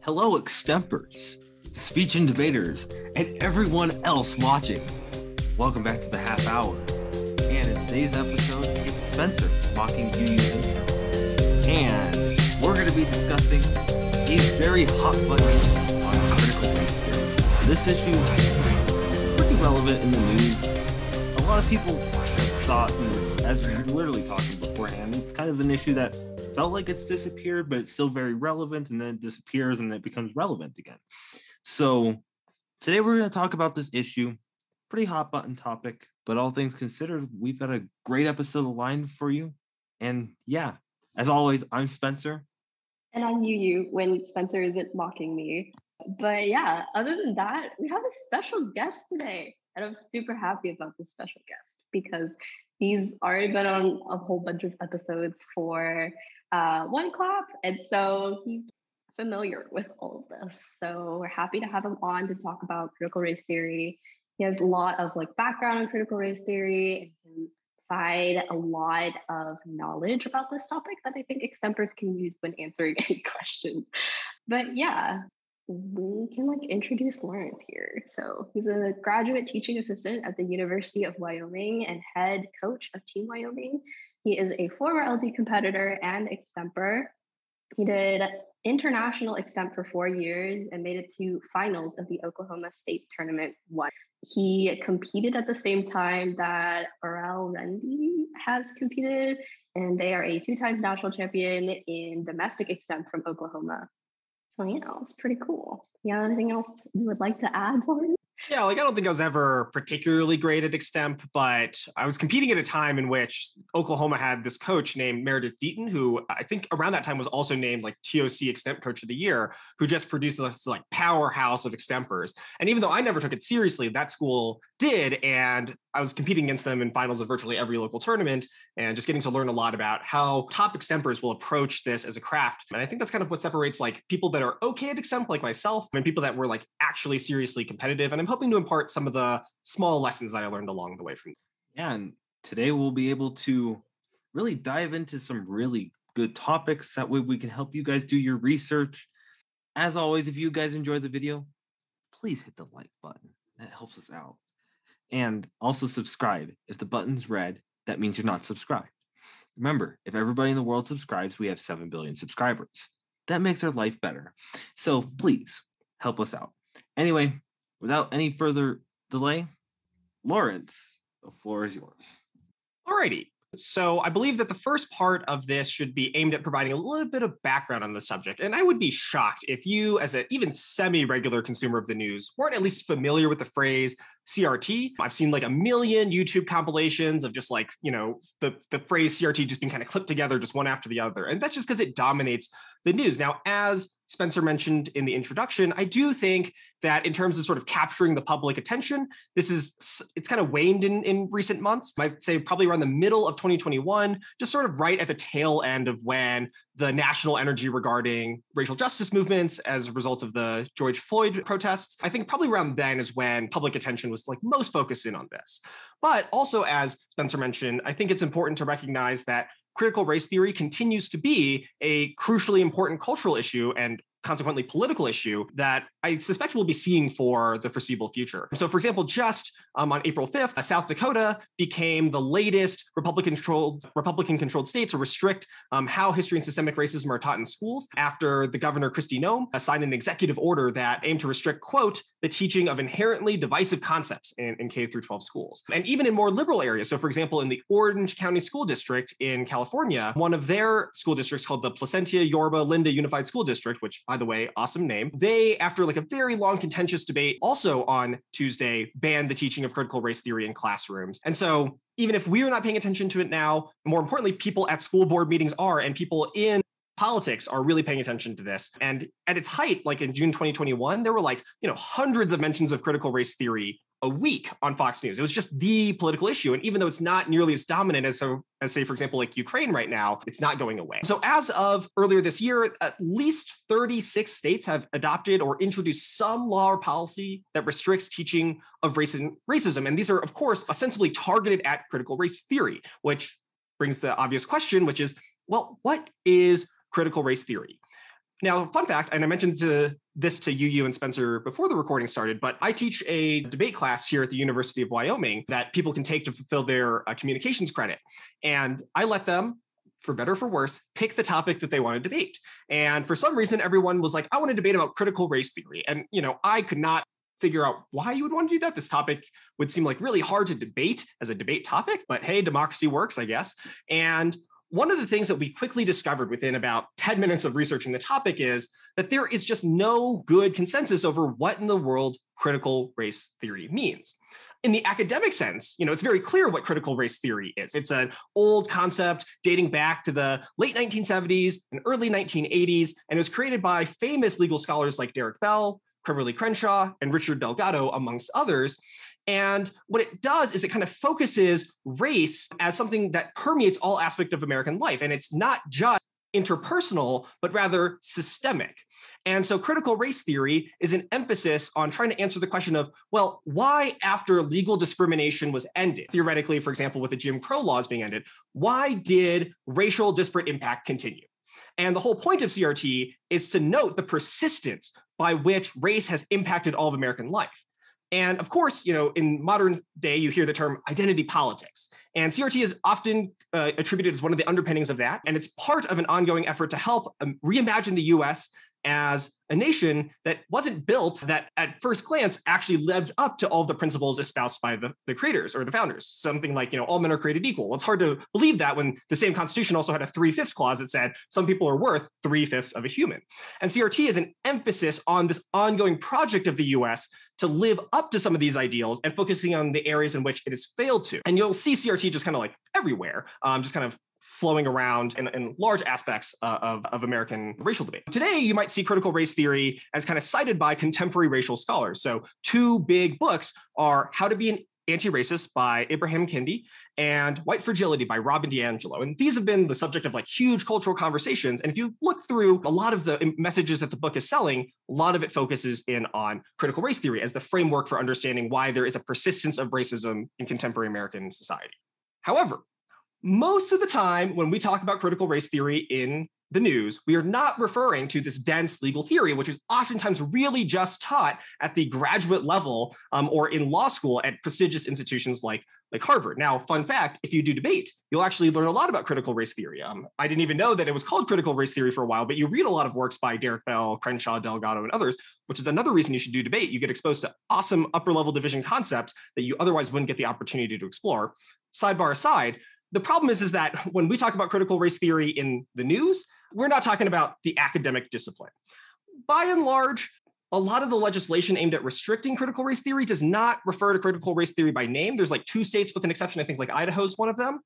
Hello, extempers, speech and debaters, and everyone else watching. Welcome back to the half hour. And in today's episode, it's Spencer mocking YuYu's intro. And we're going to be discussing a very hot button issue on critical race theory. This issue is pretty relevant in the news. A lot of people thought, as we were literally talking beforehand, it's kind of an issue that felt like it's disappeared, but it's still very relevant, and then it disappears and it becomes relevant again. So today we're going to talk about this issue. Pretty hot button topic, but all things considered, we've got a great episode aligned for you. And yeah, as always, I'm Spencer. And I'm YuYu when Spencer isn't mocking me. But yeah, other than that, we have a special guest today. And I'm super happy about this special guest because he's already been on a whole bunch of episodes for One Clap. And so he's familiar with all of this. So we're happy to have him on to talk about critical race theory. He has a lot of background in critical race theory and can provide a lot of knowledge about this topic that I think extempers can use when answering any questions. But yeah, we can introduce Lawrence here. So he's a graduate teaching assistant at the University of Wyoming and head coach of Team Wyoming. He is a former LD competitor and extemper. He did international extemp for 4 years and made it to finals of the Oklahoma State Tournament 1. He competed at the same time that Aurel Rendy has competed, and they are a 2-time national champion in domestic extemp from Oklahoma. So, it's pretty cool. You have anything else you would like to add, Lauren? Yeah, I don't think I was ever particularly great at extemp, but I was competing at a time in which Oklahoma had this coach named Meredith Deaton, who I think around that time was also named TOC Extemp Coach of the Year, who just produced this powerhouse of extempers. And even though I never took it seriously, that school did, and I was competing against them in finals of virtually every local tournament and just getting to learn a lot about how top extempers will approach this as a craft. And I think that's kind of what separates people that are okay at extemp like myself and people that were actually seriously competitive. And I'm hoping to impart some of the small lessons that I learned along the way from. Yeah, and today we'll be able to really dive into some really good topics. That way we can help you guys do your research. As always, if you guys enjoy the video, please hit the like button. That helps us out. And also subscribe. If the button's red, that means you're not subscribed. Remember, if everybody in the world subscribes, we have 7 billion subscribers. That makes our life better. So please help us out. Anyway, without any further delay, Lawrence, the floor is yours. Alrighty. So I believe that the first part of this should be aimed at providing a little bit of background on the subject. And I would be shocked if you, as an even semi-regular consumer of the news, weren't at least familiar with the phrase CRT. I've seen a million YouTube compilations of just the phrase CRT just being kind of clipped together just one after the other. And that's just because it dominates the news. Now, as Spencer mentioned in the introduction, I do think that in terms of sort of capturing the public attention, it's kind of waned in recent months. I'd say probably around the middle of 2021, just sort of right at the tail end of when the national energy regarding racial justice movements as a result of the George Floyd protests. I think probably around then is when public attention was most focused in on this. But also, as Spencer mentioned, I think it's important to recognize that critical race theory continues to be a crucially important cultural issue and consequently political issue that I suspect we'll be seeing for the foreseeable future. So, for example, just on April 5th, South Dakota became the latest Republican-controlled state to restrict how history and systemic racism are taught in schools after the governor, Kristi Noem, signed an executive order that aimed to restrict, quote, the teaching of inherently divisive concepts in K through 12 schools. And even in more liberal areas, so for example, in the Orange County School District in California, one of their school districts called the Placentia Yorba Linda Unified School District, which, by the way, awesome name, they, after a very long contentious debate, also on Tuesday, banned the teaching of critical race theory in classrooms. And so even if we're not paying attention to it now, more importantly, people at school board meetings are, and people in politics are really paying attention to this. And at its height, in June 2021, there were hundreds of mentions of critical race theory a week on Fox News. It was just the political issue. And even though it's not nearly as dominant as say, for example, Ukraine right now, it's not going away. So as of earlier this year, at least 36 states have adopted or introduced some law or policy that restricts teaching of racism. And these are, of course, ostensibly targeted at critical race theory, which brings the obvious question, which is, well, what is critical race theory? Now, fun fact, and I mentioned this to YuYu and Spencer before the recording started, but I teach a debate class here at the University of Wyoming that people can take to fulfill their communications credit. And I let them, for better or for worse, pick the topic that they want to debate. And for some reason, everyone was like, I want to debate about critical race theory. And, I could not figure out why you would want to do that. This topic would seem like really hard to debate as a debate topic, but hey, democracy works, I guess. And one of the things that we quickly discovered within about 10 minutes of researching the topic is that there is just no good consensus over what in the world critical race theory means. In the academic sense, it's very clear what critical race theory is. It's an old concept dating back to the late 1970s and early 1980s, and it was created by famous legal scholars like Derek Bell, Kimberly Crenshaw, and Richard Delgado, amongst others. And what it does is it kind of focuses race as something that permeates all aspects of American life. And it's not just interpersonal, but rather systemic. And so critical race theory is an emphasis on trying to answer the question of, well, why after legal discrimination was ended, theoretically, for example, with the Jim Crow laws being ended, why did racial disparate impact continue? And the whole point of CRT is to note the persistence by which race has impacted all of American life. And of course, in modern day, you hear the term identity politics. And CRT is often attributed as one of the underpinnings of that. And it's part of an ongoing effort to help reimagine the US as a nation that wasn't built, that at first glance actually lived up to all of the principles espoused by the creators or the founders. Something like, all men are created equal. Well, it's hard to believe that when the same Constitution also had a 3/5 clause that said some people are worth 3/5 of a human. And CRT is an emphasis on this ongoing project of the US to live up to some of these ideals and focusing on the areas in which it has failed to. And you'll see CRT just kind of like everywhere, just kind of flowing around in large aspects of American racial debate. Today, you might see critical race theory as kind of cited by contemporary racial scholars. So two big books are How to Be an Anti-Racist by Abraham Kendi and White Fragility by Robin DiAngelo. And these have been the subject of like huge cultural conversations. And if you look through a lot of the messages that the book is selling, a lot of it focuses in on critical race theory as the framework for understanding why there is a persistence of racism in contemporary American society. However, most of the time when we talk about critical race theory in the news, we are not referring to this dense legal theory, which is oftentimes really just taught at the graduate level or in law school at prestigious institutions like Harvard. Now, fun fact, if you do debate, you'll actually learn a lot about critical race theory. I didn't even know that it was called critical race theory for a while, but you read a lot of works by Derek Bell, Crenshaw, Delgado, and others, which is another reason you should do debate. You get exposed to awesome upper level division concepts that you otherwise wouldn't get the opportunity to explore. Sidebar aside, the problem is that when we talk about critical race theory in the news, we're not talking about the academic discipline. By and large, a lot of the legislation aimed at restricting critical race theory does not refer to critical race theory by name. There's like 2 states with an exception. I think like Idaho's one of them.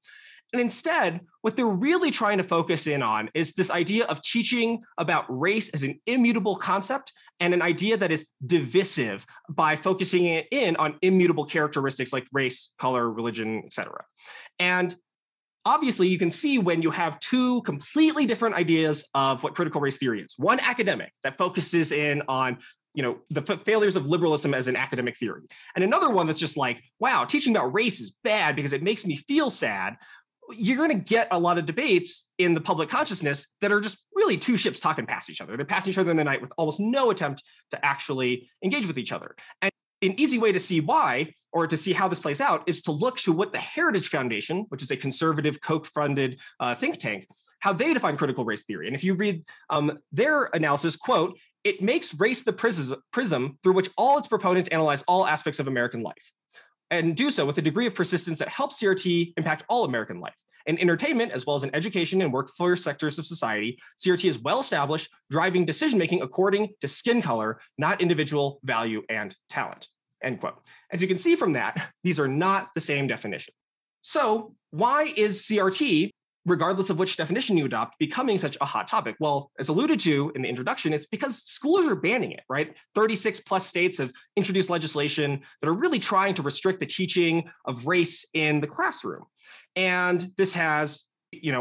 And instead, what they're really trying to focus in on is this idea of teaching about race as an immutable concept and an idea that is divisive by focusing it in on immutable characteristics like race, color, religion, etc. And obviously, you can see when you have 2 completely different ideas of what critical race theory is. One academic that focuses in on the failures of liberalism as an academic theory. And another one that's just like, wow, teaching about race is bad because it makes me feel sad. You're going to get a lot of debates in the public consciousness that are just really 2 ships talking past each other. They're passing each other in the night with almost no attempt to actually engage with each other. And an easy way to see why, or to see how this plays out, is to look to what the Heritage Foundation, which is a conservative Koch-funded think tank, how they define critical race theory. And if you read their analysis, quote, "It makes race the prism through which all its proponents analyze all aspects of American life, and do so with a degree of persistence that helps CRT impact all American life. In entertainment, as well as in education and workforce sectors of society, CRT is well established, driving decision-making according to skin color, not individual value and talent," end quote. As you can see from that, these are not the same definition. So why is CRT, regardless of which definition you adopt, becoming such a hot topic? Well, as alluded to in the introduction, it's because schools are banning it, right? 36 plus states have introduced legislation that are really trying to restrict the teaching of race in the classroom. And this has,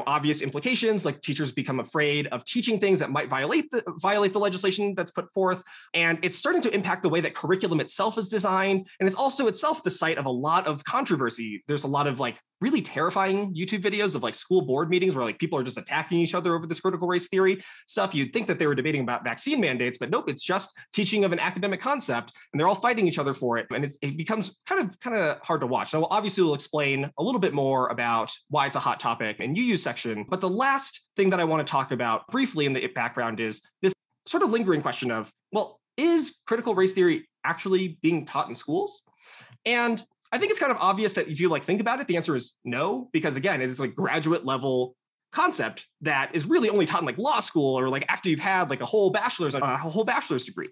obvious implications, like teachers become afraid of teaching things that might violate the legislation that's put forth. And it's starting to impact the way that curriculum itself is designed. And it's also itself the site of a lot of controversy. There's a lot of really terrifying YouTube videos of like school board meetings where like people are just attacking each other over this critical race theory stuff. You'd think that they were debating about vaccine mandates, but nope, it's just teaching of an academic concept and they're all fighting each other for it. And it becomes kind of hard to watch. So obviously we'll explain a little bit more about why it's a hot topic in YuYu's section. But the last thing that I want to talk about briefly in the background is this sort of lingering question of, well, is critical race theory actually being taught in schools? And I think it's kind of obvious that if you like think about it, the answer is no, because again, it is like graduate level concept that is really only taught in like law school or like after you've had like a whole bachelor's degree.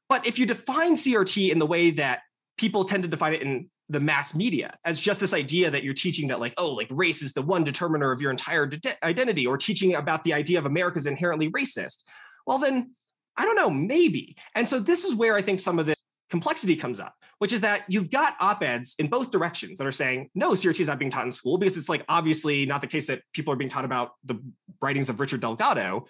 But if you define CRT in the way that people tend to define it in the mass media as just this idea that you're teaching that like, oh, like race is the one determiner of your entire identity, or teaching about the idea of America is inherently racist, well, then I don't know, maybe. And so this is where I think some of this complexity comes up, which is that you've got op-eds in both directions that are saying, no, CRT is not being taught in school, because it's like obviously not the case that people are being taught about the writings of Richard Delgado.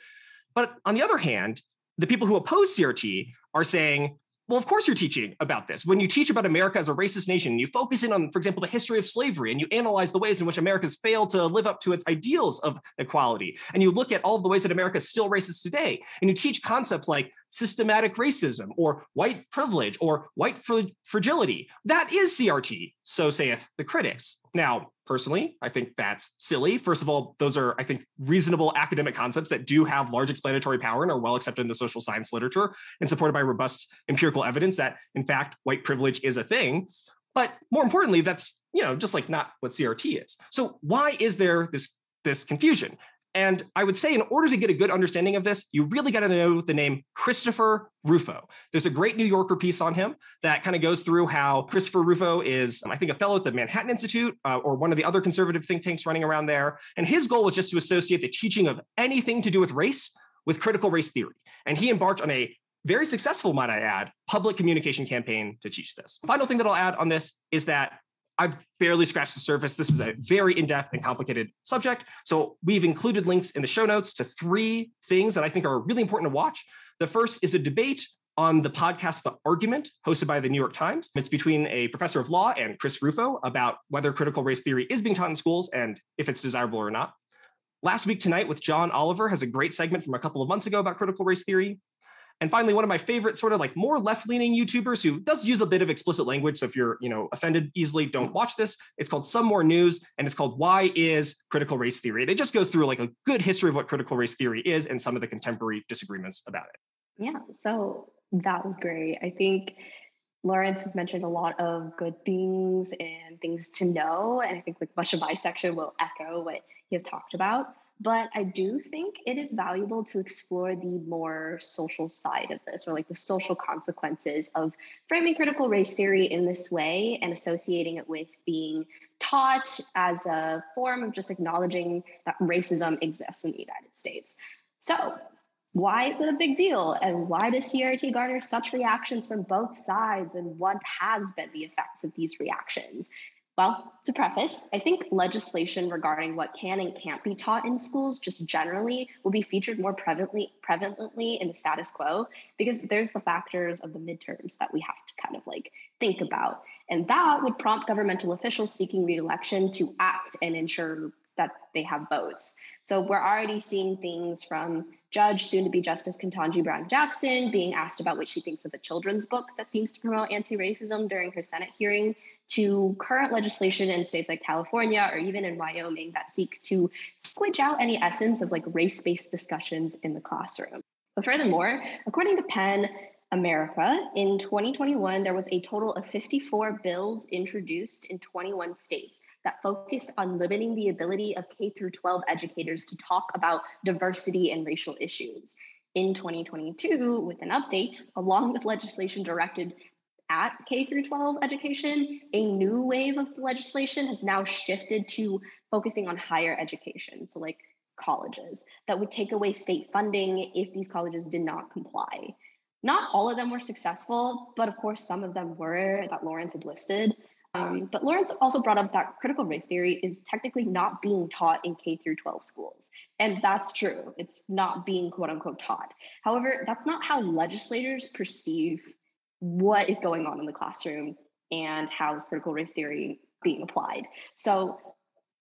But on the other hand, the people who oppose CRT are saying, well, of course you're teaching about this. When you teach about America as a racist nation, you focus in on, for example, the history of slavery, and you analyze the ways in which America's failed to live up to its ideals of equality. And you look at all of the ways that America is still racist today. And you teach concepts like systematic racism or white privilege or white fragility. That is CRT, so saith the critics. Now, personally, I think that's silly. First of all, those are, I think, reasonable academic concepts that do have large explanatory power and are well accepted in the social science literature and supported by robust empirical evidence that, in fact, white privilege is a thing. But more importantly, that's, just like not what CRT is. So why is there this confusion? And I would say in order to get a good understanding of this, you really got to know the name Christopher Rufo. There's a great New Yorker piece on him that kind of goes through how Christopher Rufo is, I think, a fellow at the Manhattan Institute or one of the other conservative think tanks running around there. And his goal was just to associate the teaching of anything to do with race with critical race theory. And he embarked on a very successful, might I add, public communication campaign to teach this. Final thing that I'll add on this is that I've barely scratched the surface. This is a very in-depth and complicated subject. So we've included links in the show notes to 3 things that I think are really important to watch. The first is a debate on the podcast, The Argument, hosted by the New York Times. It's between a professor of law and Chris Rufo about whether critical race theory is being taught in schools and if it's desirable or not. Last Week Tonight with John Oliver has a great segment from a couple of months ago about critical race theory. And finally, one of my favorite sort of like more left-leaning YouTubers who does use a bit of explicit language. So if you're, offended easily, don't watch this. It's called Some More News, and it's called Why is Critical Race Theory? And it just goes through like a good history of what critical race theory is and some of the contemporary disagreements about it. Yeah, so that was great. I think Lawrence has mentioned a lot of good things and things to know. And I think like much of my section will echo what he has talked about. But I do think it is valuable to explore the more social side of this, or like the social consequences of framing critical race theory in this way and associating it with being taught as a form of just acknowledging that racism exists in the United States. So why is it a big deal? And why does CRT garner such reactions from both sides? And what has been the effects of these reactions? Well, to preface, I think legislation regarding what can and can't be taught in schools just generally will be featured more prevalently in the status quo, because there's the factors of the midterms that we have to kind of like think about. And that would prompt governmental officials seeking re-election to act and ensure that they have votes. So we're already seeing things from Judge, soon-to-be Justice Ketanji Brown Jackson, being asked about what she thinks of a children's book that seems to promote anti-racism during her Senate hearing, to current legislation in states like California or even in Wyoming that seek to squidge out any essence of like race-based discussions in the classroom. But furthermore, according to PEN America, in 2021, there was a total of 54 bills introduced in 21 states that focused on limiting the ability of K through 12 educators to talk about diversity and racial issues. In 2022, with an update, along with legislation directed at K through 12 education, a new wave of legislation has now shifted to focusing on higher education. So like colleges that would take away state funding if these colleges did not comply. Not all of them were successful, but of course some of them were that Lawrence had listed. But Lawrence also brought up that critical race theory is technically not being taught in K through 12 schools. And that's true. It's not being quote unquote taught. However, that's not how legislators perceive what is going on in the classroom and how is critical race theory being applied. So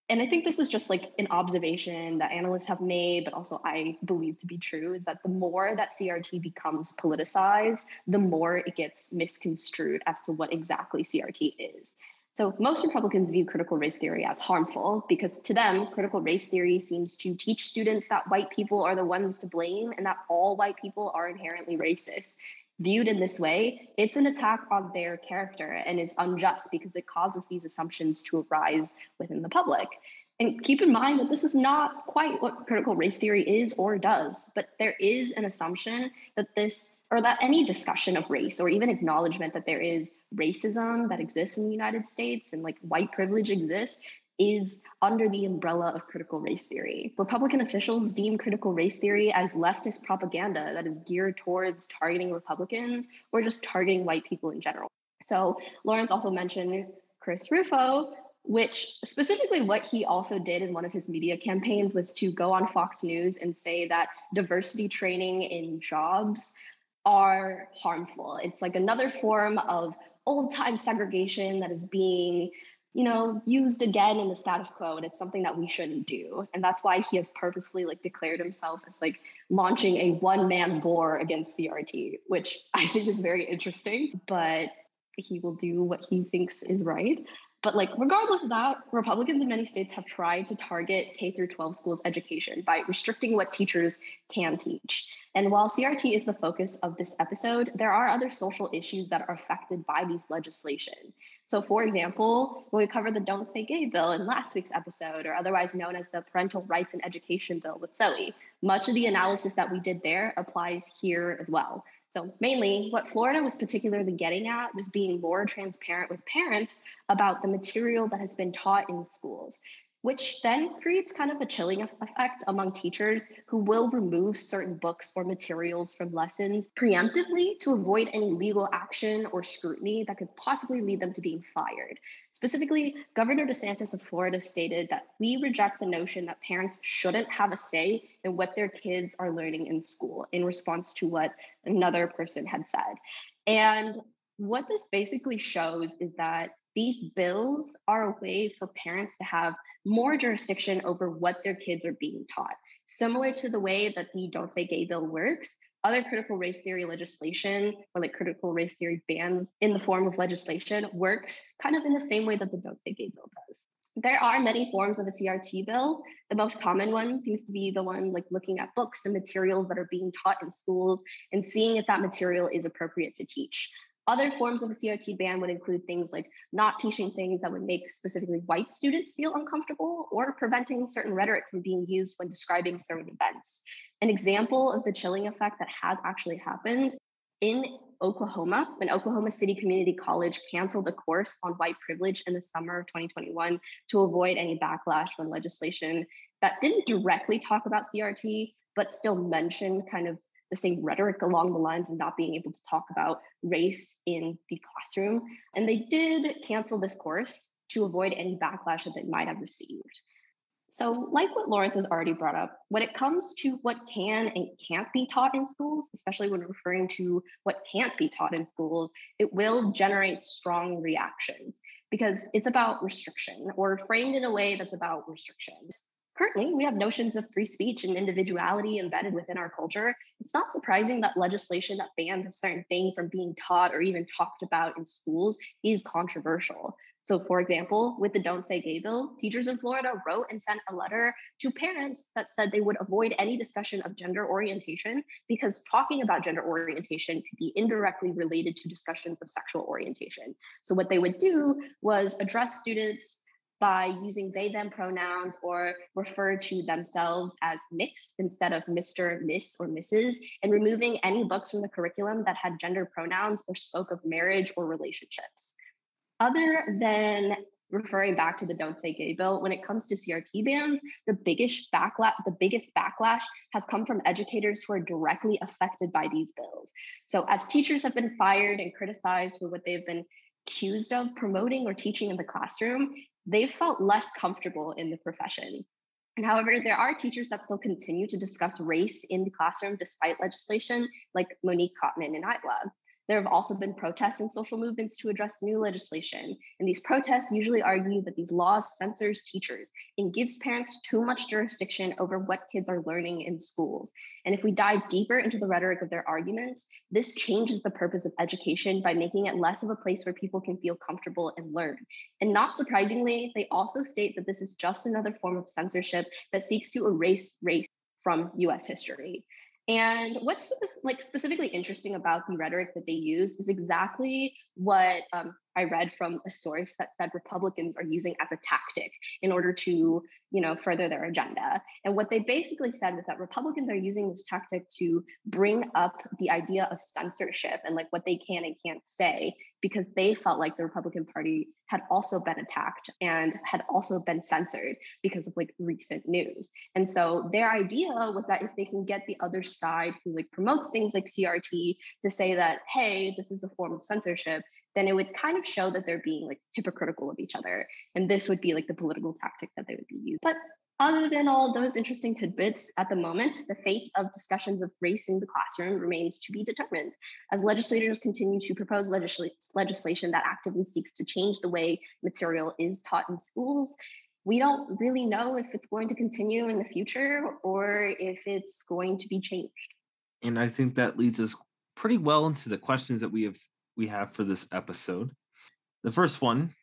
And I think this is just like an observation that analysts have made, but also I believe to be true, is that the more that CRT becomes politicized, the more it gets misconstrued as to what exactly CRT is. So most Republicans view critical race theory as harmful because to them, critical race theory seems to teach students that white people are the ones to blame and that all white people are inherently racist. Viewed in this way, it's an attack on their character and is unjust because it causes these assumptions to arise within the public. And keep in mind that this is not quite what critical race theory is or does, but there is an assumption that that any discussion of race or even acknowledgement that there is racism that exists in the United States and like white privilege exists is under the umbrella of critical race theory. Republican officials deem critical race theory as leftist propaganda that is geared towards targeting Republicans or just targeting white people in general. So Lawrence also mentioned Chris Rufo, which specifically what he also did in one of his media campaigns was to go on Fox News and say that diversity training in jobs are harmful. It's like another form of old-time segregation that is being used again in the status quo, and it's something that we shouldn't do. And that's why he has purposefully declared himself as launching a one-man war against CRT, which I think is very interesting, but he will do what he thinks is right. But regardless of that, Republicans in many states have tried to target K through 12 schools education by restricting what teachers can teach. And while CRT is the focus of this episode, there are other social issues that are affected by these legislation. So for example, when we covered the Don't Say Gay bill in last week's episode, or otherwise known as the Parental Rights and Education bill with Zoe, much of the analysis that we did there applies here as well. So mainly what Florida was particularly getting at was being more transparent with parents about the material that has been taught in schools, which then creates kind of a chilling effect among teachers who will remove certain books or materials from lessons preemptively to avoid any legal action or scrutiny that could possibly lead them to being fired. Specifically, Governor DeSantis of Florida stated that we reject the notion that parents shouldn't have a say in what their kids are learning in school in response to what another person had said. And what this basically shows is that these bills are a way for parents to have more jurisdiction over what their kids are being taught. Similar to the way that the Don't Say Gay bill works, other critical race theory legislation or critical race theory bans in the form of legislation works kind of in the same way that the Don't Say Gay bill does. There are many forms of a CRT bill. The most common one seems to be the one looking at books and materials that are being taught in schools and seeing if that material is appropriate to teach. Other forms of a CRT ban would include things like not teaching things that would make specifically white students feel uncomfortable or preventing certain rhetoric from being used when describing certain events. An example of the chilling effect that has actually happened in Oklahoma, when Oklahoma City Community College canceled a course on white privilege in the summer of 2021 to avoid any backlash when legislation that didn't directly talk about CRT, but still mentioned kind of the same rhetoric along the lines of not being able to talk about race in the classroom. And they did cancel this course to avoid any backlash that they might have received. So like what Lawrence has already brought up, when it comes to what can and can't be taught in schools, especially when referring to what can't be taught in schools, it will generate strong reactions because it's about restriction or framed in a way that's about restrictions. Currently, we have notions of free speech and individuality embedded within our culture. It's not surprising that legislation that bans a certain thing from being taught or even talked about in schools is controversial. So for example, with the Don't Say Gay bill, teachers in Florida wrote and sent a letter to parents that said they would avoid any discussion of gender orientation because talking about gender orientation could be indirectly related to discussions of sexual orientation. So what they would do was address students by using they, them pronouns or refer to themselves as mixed instead of Mr., Miss, or Mrs., and removing any books from the curriculum that had gender pronouns or spoke of marriage or relationships. Other than referring back to the Don't Say Gay bill, when it comes to CRT bans, the biggest backlash has come from educators who are directly affected by these bills. So as teachers have been fired and criticized for what they've been accused of promoting or teaching in the classroom, they've felt less comfortable in the profession. And however, there are teachers that still continue to discuss race in the classroom despite legislation, like Monique Cotman in Iowa. There have also been protests and social movements to address new legislation. And these protests usually argue that these laws censors teachers and gives parents too much jurisdiction over what kids are learning in schools. And if we dive deeper into the rhetoric of their arguments, this changes the purpose of education by making it less of a place where people can feel comfortable and learn. And not surprisingly, they also state that this is just another form of censorship that seeks to erase race from US history. And what's specifically interesting about the rhetoric that they use is exactly what I read from a source that said Republicans are using as a tactic in order to, further their agenda. And what they basically said was that Republicans are using this tactic to bring up the idea of censorship and like what they can and can't say, because they felt like the Republican Party had also been attacked and had also been censored because of like recent news. And so their idea was that if they can get the other side who like promotes things like CRT to say that, hey, this is a form of censorship, then it would kind of show that they're being like hypocritical of each other. And this would be like the political tactic that they would be using. But other than all those interesting tidbits, at the moment, the fate of discussions of race in the classroom remains to be determined. As legislators continue to propose legislation that actively seeks to change the way material is taught in schools, we don't really know if it's going to continue in the future or if it's going to be changed. And I think that leads us pretty well into the questions that we have for this episode. The first one,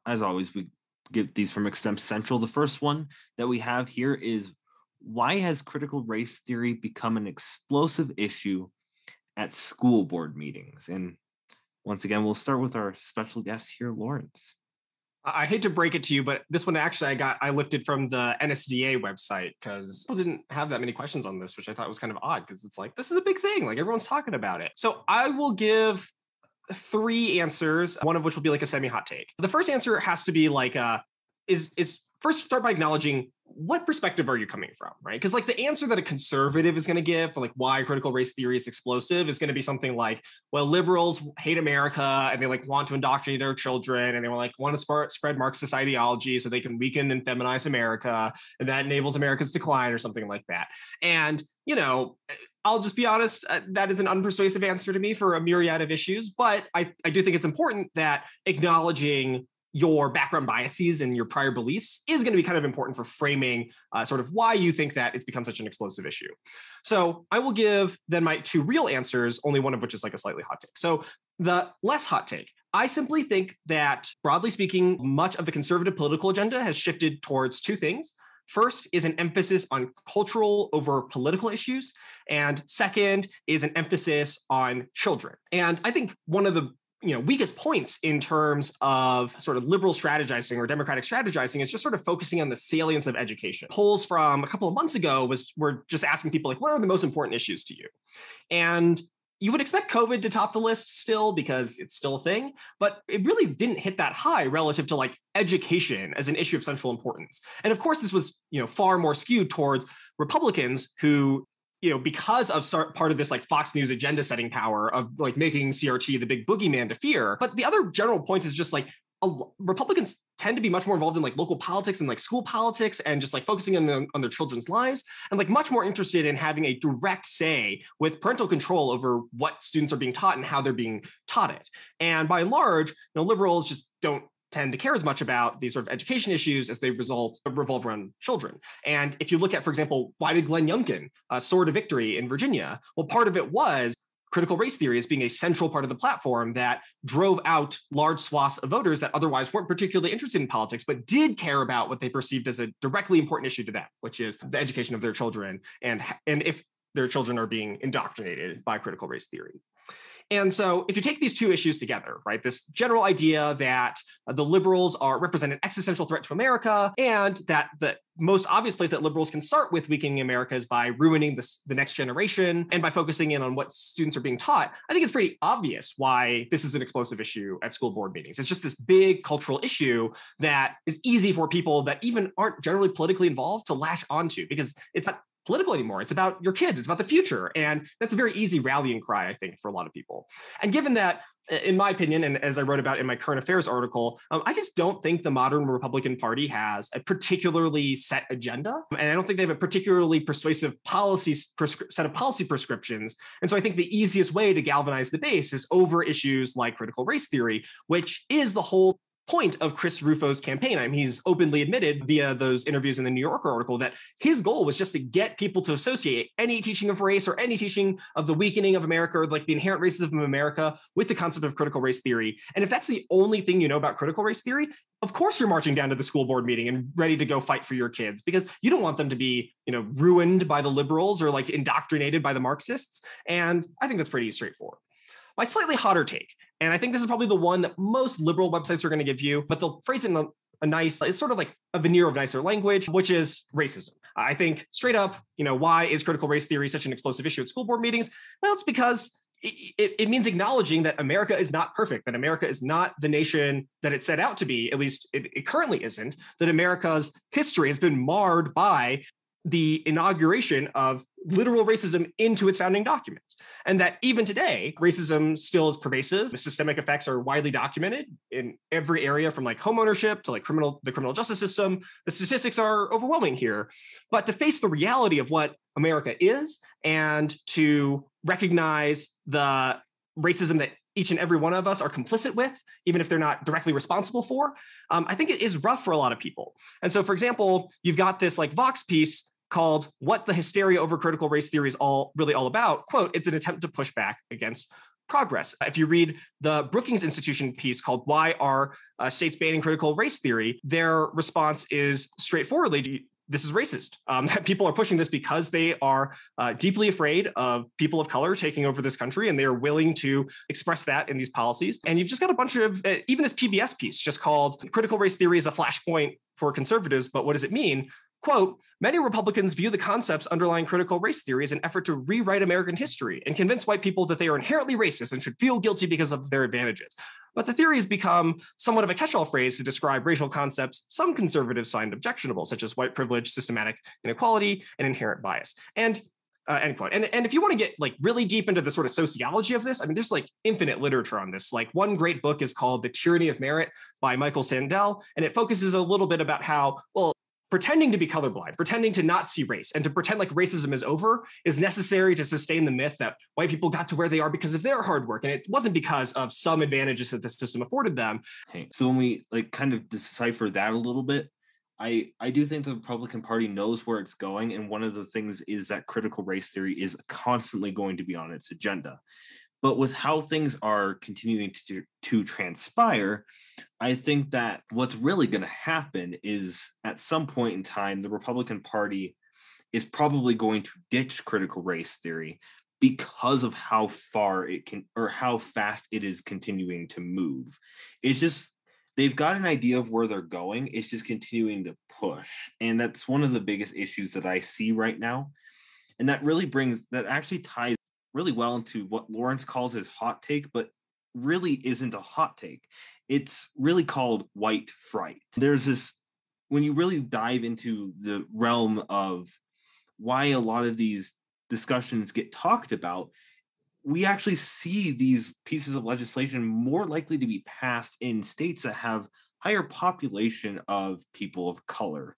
as always, we get these from Extemp Central. The first one that we have here is, why has critical race theory become an explosive issue at school board meetings? And once again, we'll start with our special guest here, Lawrence. I hate to break it to you, but this one actually I lifted from the NSDA website because people didn't have that many questions on this, which I thought was kind of odd because it's like, this is a big thing. Like everyone's talking about it. So I will give 3 answers, one of which will be like a semi-hot take. The first answer has to be like, is first start by acknowledging what perspective are you coming from, right? Because like the answer that a conservative is going to give for like why critical race theory is explosive is going to be something like, well, liberals hate America and they like want to indoctrinate their children and they want to spread Marxist ideology so they can weaken and feminize America, and that enables America's decline or something like that. And, I'll just be honest, that is an unpersuasive answer to me for a myriad of issues, but I do think it's important that acknowledging your background biases and your prior beliefs is going to be kind of important for framing sort of why you think that it's become such an explosive issue. So I will give then my 2 real answers, only one of which is like a slightly hot take. So the less hot take, I simply think that broadly speaking, much of the conservative political agenda has shifted towards 2 things. First is an emphasis on cultural over political issues. And second is an emphasis on children. And I think one of the weakest points in terms of sort of liberal strategizing or democratic strategizing is just sort of focusing on the salience of education. Polls from a couple of months ago were just asking people like, what are the most important issues to you? And you would expect COVID to top the list still because it's still a thing, but it really didn't hit that high relative to like education as an issue of central importance. And of course, this was, far more skewed towards Republicans who, because of part of this like Fox News agenda setting power of like making CRT the big boogeyman to fear. But the other general point is just like Republicans tend to be much more involved in like local politics and like school politics and just like focusing on their children's lives and like much more interested in having a direct say with parental control over what students are being taught and how they're being taught it. And by and large, liberals just don't tend to care as much about these sort of education issues as they revolve around children. And if you look at, for example, why did Glenn Youngkin soar to victory in Virginia? Well, part of it was critical race theory as being a central part of the platform that drove out large swaths of voters that otherwise weren't particularly interested in politics, but did care about what they perceived as a directly important issue to them, which is the education of their children and if their children are being indoctrinated by critical race theory. And so if you take these 2 issues together, right, this general idea that the liberals represent an existential threat to America, and that the most obvious place that liberals can start with weakening America is by ruining the next generation and by focusing in on what students are being taught, I think it's pretty obvious why this is an explosive issue at school board meetings. It's just this big cultural issue that is easy for people that even aren't generally politically involved to latch onto, because it's not political anymore. It's about your kids. It's about the future. And that's a very easy rallying cry, I think, for a lot of people. And given that, in my opinion, and as I wrote about in my current affairs article, I just don't think the modern Republican Party has a particularly set agenda. And I don't think they have a particularly persuasive set of policy prescriptions. And so I think the easiest way to galvanize the base is over issues like critical race theory, which is the whole point of Chris Rufo's campaign. I mean, he's openly admitted via those interviews in the New Yorker article that his goal was just to get people to associate any teaching of race or any teaching of the weakening of America or like the inherent racism of America with the concept of critical race theory. And if that's the only thing you know about critical race theory, of course you're marching down to the school board meeting and ready to go fight for your kids because you don't want them to be, ruined by the liberals or like indoctrinated by the Marxists. And I think that's pretty straightforward. My slightly hotter take, and I think this is probably the one that most liberal websites are going to give you, but they'll phrase it in it's sort of like a veneer of nicer language, which is racism. I think straight up, why is critical race theory such an explosive issue at school board meetings? Well, it's because it means acknowledging that America is not perfect, that America is not the nation that it set out to be, at least it currently isn't, that America's history has been marred by the inauguration of literal racism into its founding documents. And that even today, racism still is pervasive. The systemic effects are widely documented in every area from like home ownership to like the criminal justice system. The statistics are overwhelming here. But to face the reality of what America is and to recognize the racism that each and every one of us are complicit with, even if they're not directly responsible for, I think it is rough for a lot of people. And so, for example, you've got this like Vox piece called "What the Hysteria Over Critical Race Theory is really all about." Quote, "It's an attempt to push back against progress." If you read the Brookings Institution piece called "Why Are States Banning Critical Race Theory?" their response is straightforwardly, this is racist. That people are pushing this because they are deeply afraid of people of color taking over this country, and they are willing to express that in these policies. And you've just got a bunch of, even this PBS piece just called "Critical Race Theory is a Flashpoint for Conservatives, but what does it mean?" Quote, "Many Republicans view the concepts underlying critical race theory as an effort to rewrite American history and convince white people that they are inherently racist and should feel guilty because of their advantages. But the theory has become somewhat of a catch-all phrase to describe racial concepts some conservatives find objectionable, such as white privilege, systematic inequality, and inherent bias." And end quote. And if you want to get like really deep into the sort of sociology of this, I mean, there's like infinite literature on this. Like one great book is called "The Tyranny of Merit" by Michael Sandel, and it focuses a little bit about how, well, pretending to be colorblind, pretending to not see race, and to pretend like racism is over is necessary to sustain the myth that white people got to where they are because of their hard work. And it wasn't because of some advantages that the system afforded them. So when we like kind of decipher that a little bit, I do think the Republican Party knows where it's going. And one of the things is that critical race theory is constantly going to be on its agenda. But with how things are continuing to transpire, I think that what's really going to happen is at some point in time, the Republican Party is probably going to ditch critical race theory because of how far it can, or how fast it is continuing to move. It's just, they've got an idea of where they're going. It's just continuing to push. And that's one of the biggest issues that I see right now. And that actually ties really well into what Lawrence calls his hot take, but really isn't a hot take. It's really called white fright. There's this, when you really dive into the realm of why a lot of these discussions get talked about, we actually see these pieces of legislation more likely to be passed in states that have higher population of people of color.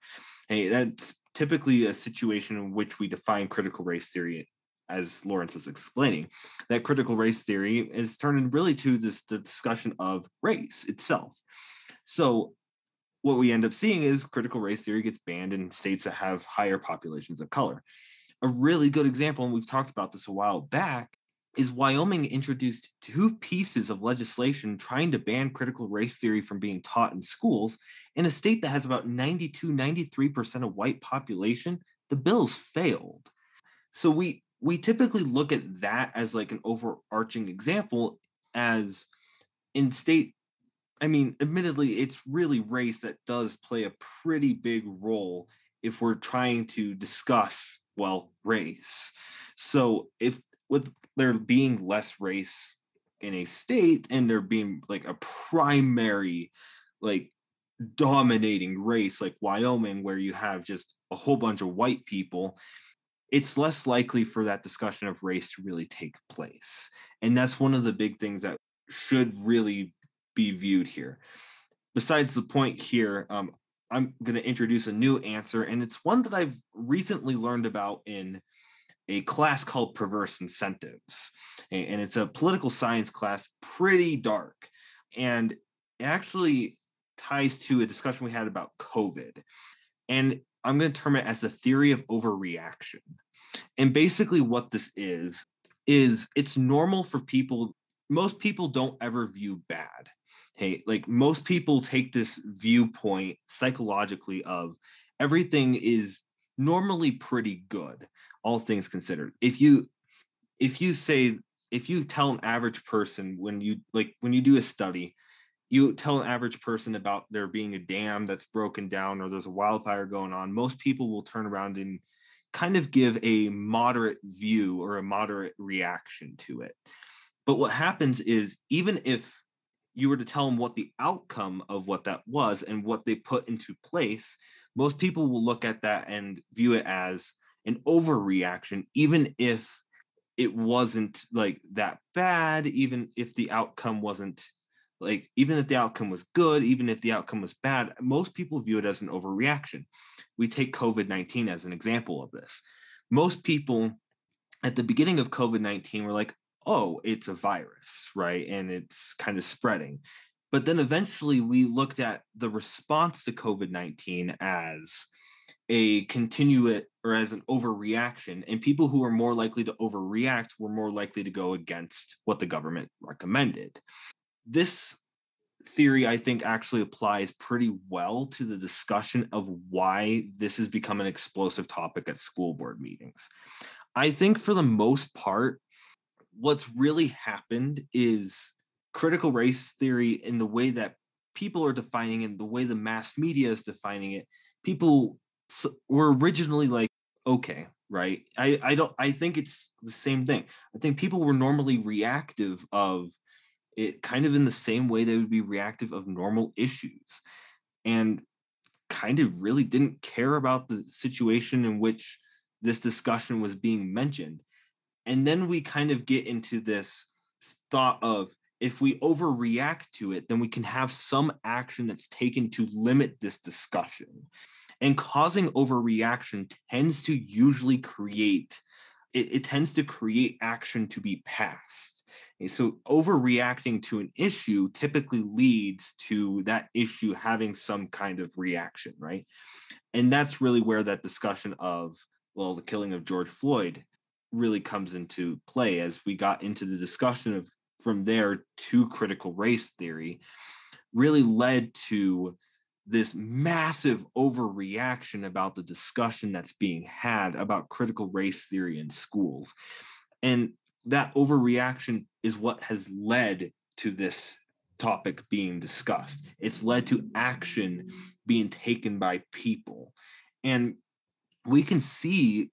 Hey, that's typically a situation in which we define critical race theory, as Lawrence was explaining, that critical race theory is turned really to the discussion of race itself. So what we end up seeing is critical race theory gets banned in states that have higher populations of color. A really good example, and we've talked about this a while back, is Wyoming introduced 2 pieces of legislation trying to ban critical race theory from being taught in schools in a state that has about 93% of white population. The bills failed. So we typically look at that as like an overarching example, as in state, I mean, admittedly, it's really race that does play a pretty big role if we're trying to discuss, well, race. So if with there being less race in a state and there being like a primary, like dominating race like Wyoming, where you have just a whole bunch of white people, it's less likely for that discussion of race to really take place. And that's one of the big things that should really be viewed here. Besides the point here, I'm going to introduce a new answer, and it's one that I've recently learned about in a class called Perverse Incentives. And it's a political science class, pretty dark. And it actually ties to a discussion we had about COVID. And I'm going to term it as the theory of overreaction. And basically what this is it's normal for people, most people don't ever view bad. Hey, like most people take this viewpoint psychologically of everything is normally pretty good, all things considered. If you tell an average person when you do a study, you tell an average person about there being a dam that's broken down or there's a wildfire going on, most people will turn around and kind of give a moderate view or a moderate reaction to it. But what happens is, even if you were to tell them what the outcome of what that was and what they put into place, most people will look at that and view it as an overreaction, even if it wasn't like that bad, even if the outcome wasn't like, even if the outcome was good, even if the outcome was bad, most people view it as an overreaction. We take COVID-19 as an example of this. Most people at the beginning of COVID-19 were like, oh, it's a virus, right? And it's kind of spreading. But then eventually we looked at the response to COVID-19 as a continuate or as an overreaction. And people who are more likely to overreact were more likely to go against what the government recommended. This theory, I think, actually applies pretty well to the discussion of why this has become an explosive topic at school board meetings. I think for the most part, what's really happened is critical race theory, in the way that people are defining it, the way the mass media is defining it, people were originally like, okay, right? I think it's the same thing. I think people were normally reactive of it kind of in the same way they would be reactive of normal issues, and kind of really didn't care about the situation in which this discussion was being mentioned. And then we kind of get into this thought of, if we overreact to it, then we can have some action that's taken to limit this discussion. And causing overreaction tends to usually create, it tends to create action to be passed. And so overreacting to an issue typically leads to that issue having some kind of reaction, right? And that's really where that discussion of, well, the killing of George Floyd really comes into play, as we got into the discussion of, from there to critical race theory, really led to this massive overreaction about the discussion that's being had about critical race theory in schools. And that overreaction is what has led to this topic being discussed. It's led to action being taken by people. And we can see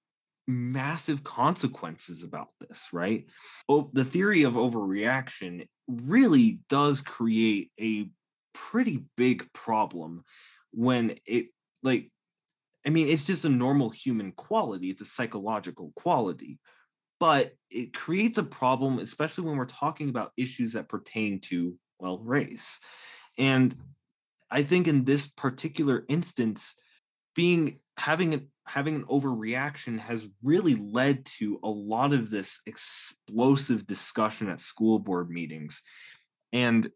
massive consequences about this, right? The theory of overreaction really does create a pretty big problem when it, like, I mean, it's just a normal human quality. It's a psychological quality, but it creates a problem, especially when we're talking about issues that pertain to, well, race. And I think in this particular instance, having an overreaction has really led to a lot of this explosive discussion at school board meetings. And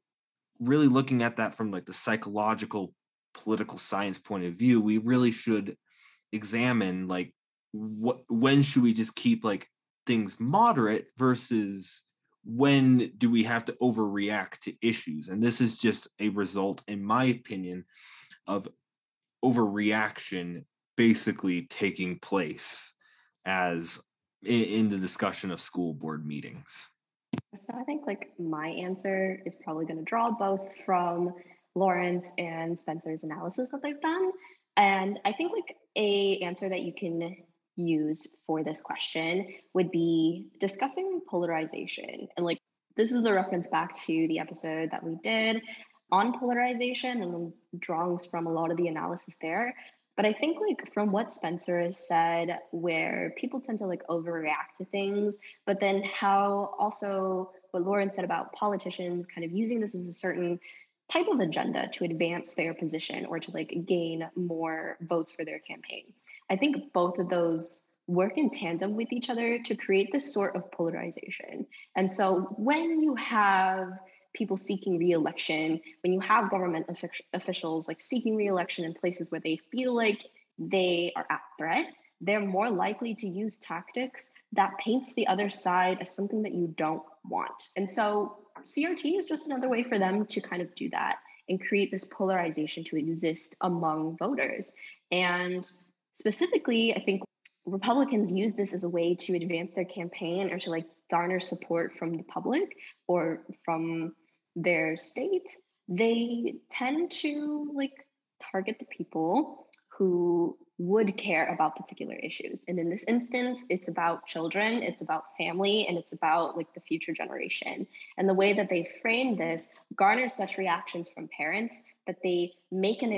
really looking at that from like the psychological political science point of view, we really should examine like when should we just keep like things moderate versus when do we have to overreact to issues. And this is just a result, in my opinion, of overreaction basically taking place as in the discussion of school board meetings. So I think like my answer is probably going to draw both from Lawrence and Spencer's analysis that they've done. And I think like a answer that you can use for this question would be discussing polarization. And like this is a reference back to the episode that we did on polarization and drawings from a lot of the analysis there. But I think like from what Spencer has said, where people tend to like overreact to things, but then how also what Lauren said about politicians kind of using this as a certain type of agenda to advance their position or to like gain more votes for their campaign. I think both of those work in tandem with each other to create this sort of polarization. And so when you have people seeking re-election, when you have government officials like seeking re-election in places where they feel like they are at threat, they're more likely to use tactics that paints the other side as something that you don't want. And so CRT is just another way for them to kind of do that and create this polarization to exist among voters. And specifically, I think Republicans use this as a way to advance their campaign or to like garner support from the public or from their state. They tend to like target the people who would care about particular issues. And in this instance, it's about children, it's about family, and it's about like the future generation. And the way that they frame this garners such reactions from parents that they make it an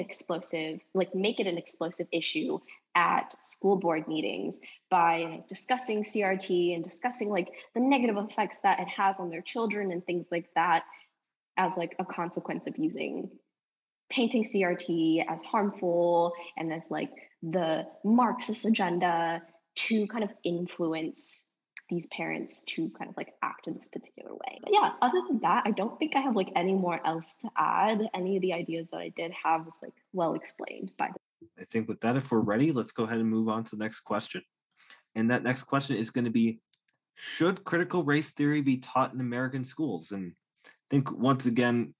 explosive issue at school board meetings by discussing CRT and discussing like the negative effects that it has on their children and things like that as like a consequence of painting CRT as harmful and as like the Marxist agenda to kind of influence these parents to kind of like act in this particular way. But yeah, other than that, I don't think I have like any more else to add. Any of the ideas that I did have was like well explained by I think with that, if we're ready, let's go ahead and move on to the next question. And that next question is going to be, should critical race theory be taught in American schools? And I think once again,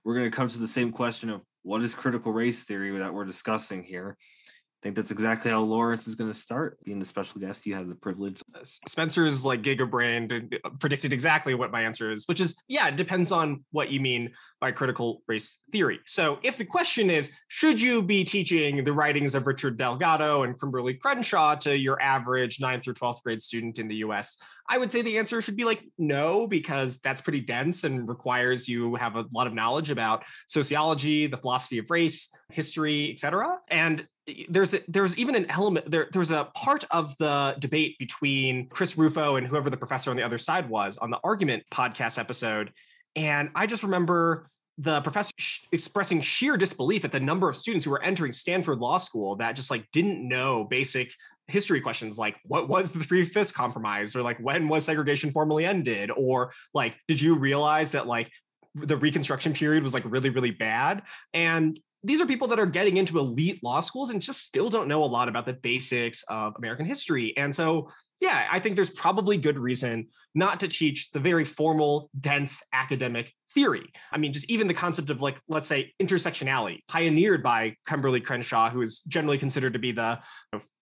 we're going to come to the same question of what is critical race theory that we're discussing here. I think that's exactly how Lawrence is going to start. Being the special guest, you have the privilege. Spencer's like gigabrain predicted exactly what my answer is, which is, yeah, it depends on what you mean by critical race theory. So if the question is, should you be teaching the writings of Richard Delgado and Kimberly Crenshaw to your average 9th through 12th grade student in the US, I would say the answer should be like, no, because that's pretty dense and requires you have a lot of knowledge about sociology, the philosophy of race, history, etc. And there's even an element there's a part of the debate between Chris Rufo and whoever the professor on the other side was on the Argument podcast episode. And I just remember the professor expressing sheer disbelief at the number of students who were entering Stanford Law School that just like didn't know basic history questions like what was the Three-Fifths Compromise, or like when was segregation formally ended, or like did you realize that like the Reconstruction period was like really, really bad? And these are people that are getting into elite law schools and just still don't know a lot about the basics of American history. And so, yeah, I think there's probably good reason not to teach the very formal, dense academic theory. I mean, just even the concept of like, let's say, intersectionality, pioneered by Kimberly Crenshaw, who is generally considered to be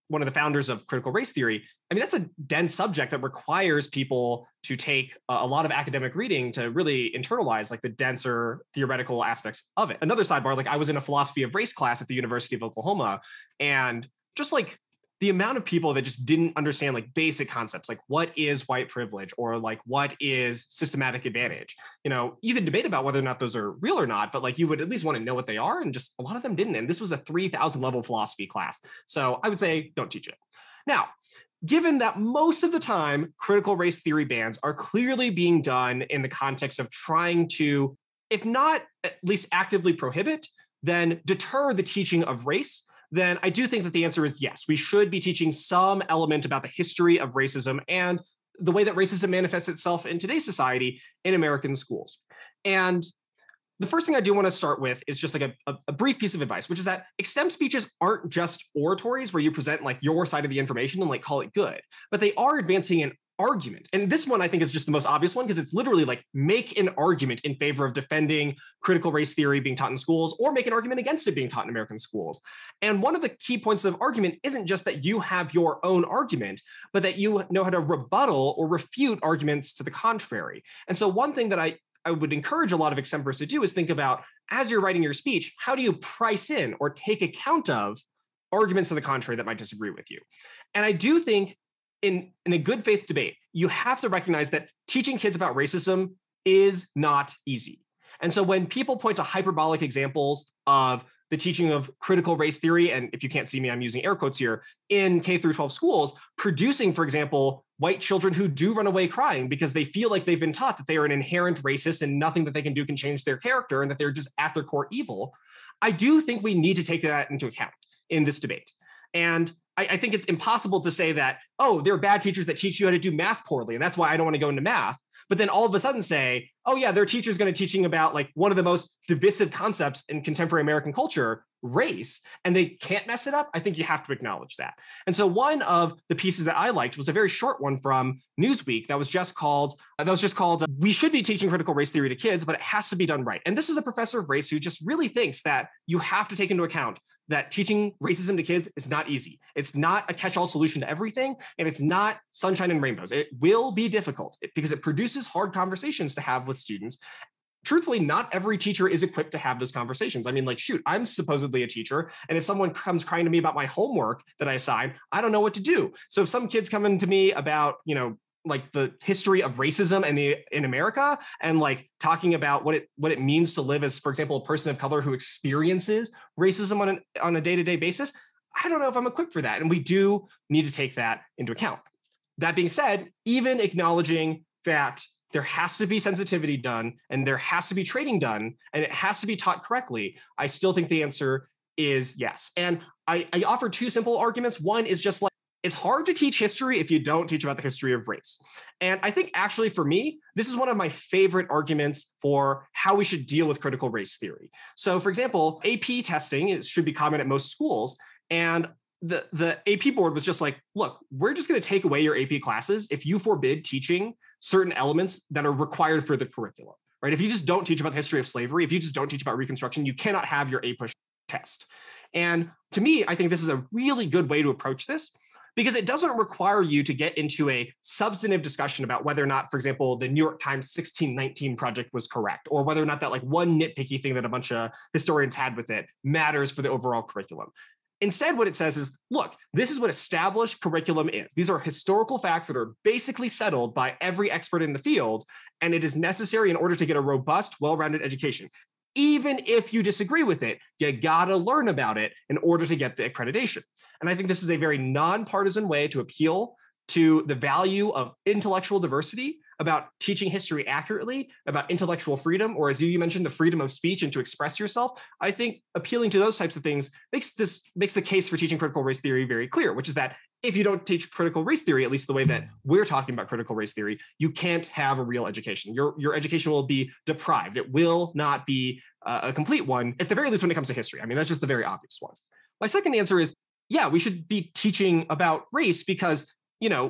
one of the founders of critical race theory. I mean, that's a dense subject that requires people to take a lot of academic reading to really internalize like the denser theoretical aspects of it. Another sidebar, like I was in a philosophy of race class at the University of Oklahoma, and just like the amount of people that just didn't understand like basic concepts, like what is white privilege or like what is systematic advantage? You know, you can debate about whether or not those are real or not, but like you would at least want to know what they are. And just a lot of them didn't. And this was a 3,000 level philosophy class. So I would say don't teach it. Now, given that most of the time critical race theory bans are clearly being done in the context of trying to, if not at least actively prohibit, then deter the teaching of race, then I do think that the answer is yes. We should be teaching some element about the history of racism and the way that racism manifests itself in today's society in American schools. And the first thing I do want to start with is just like a brief piece of advice, which is that extemp speeches aren't just oratories where you present like your side of the information and like call it good, but they are advancing an argument. And this one I think is just the most obvious one because it's literally like make an argument in favor of defending critical race theory being taught in schools or make an argument against it being taught in American schools. And one of the key points of argument isn't just that you have your own argument, but that you know how to rebuttal or refute arguments to the contrary. And so one thing that I would encourage a lot of extemporists to do is think about, as you're writing your speech, how do you price in or take account of arguments to the contrary that might disagree with you? And I do think in a good faith debate, you have to recognize that teaching kids about racism is not easy. And so when people point to hyperbolic examples of the teaching of critical race theory, and if you can't see me, I'm using air quotes here, in K through 12 schools, producing, for example, white children who do run away crying because they feel like they've been taught that they are an inherent racist and nothing that they can do can change their character and that they're just at their core evil. I do think we need to take that into account in this debate. And I think it's impossible to say that, oh, there are bad teachers that teach you how to do math poorly, and that's why I don't want to go into math. But then all of a sudden say, oh yeah, their teacher's going to teaching about like one of the most divisive concepts in contemporary American culture, race, and they can't mess it up. I think you have to acknowledge that. And so one of the pieces that I liked was a very short one from Newsweek that was just called, we should be teaching critical race theory to kids, but it has to be done right. And this is a professor of race who just really thinks that you have to take into account that teaching racism to kids is not easy. It's not a catch-all solution to everything, and it's not sunshine and rainbows. It will be difficult because it produces hard conversations to have with students. Truthfully, not every teacher is equipped to have those conversations. I mean, like, shoot, I'm supposedly a teacher, and if someone comes crying to me about my homework that I assign, I don't know what to do. So if some kids come in to me about, like the history of racism in America and like talking about what it means to live as, for example, a person of color who experiences racism on a day-to-day basis, I don't know if I'm equipped for that. And we do need to take that into account. That being said, even acknowledging that there has to be sensitivity done and there has to be training done and it has to be taught correctly, I still think the answer is yes. And I offer two simple arguments. One is just like, it's hard to teach history if you don't teach about the history of race. And I think actually for me, this is one of my favorite arguments for how we should deal with critical race theory. So for example, AP testing should be common at most schools. And the AP board was just like, look, we're just going to take away your AP classes if you forbid teaching certain elements that are required for the curriculum, right? If you just don't teach about the history of slavery, if you just don't teach about Reconstruction, you cannot have your AP push test. And to me, I think this is a really good way to approach this, because it doesn't require you to get into a substantive discussion about whether or not, for example, the New York Times 1619 project was correct, or whether or not that like one nitpicky thing that a bunch of historians had with it matters for the overall curriculum. Instead, what it says is, look, this is what established curriculum is. These are historical facts that are basically settled by every expert in the field, and it is necessary in order to get a robust, well-rounded education. Even if you disagree with it, you gotta learn about it in order to get the accreditation. And I think this is a very nonpartisan way to appeal to the value of intellectual diversity, about teaching history accurately, about intellectual freedom, or as you mentioned, the freedom of speech and to express yourself. I think appealing to those types of things makes the case for teaching critical race theory very clear, which is that if you don't teach critical race theory, at least the way that we're talking about critical race theory, you can't have a real education. Your education will be deprived. It will not be a complete one, at the very least when it comes to history. I mean, that's just the very obvious one. My second answer is, yeah, we should be teaching about race because,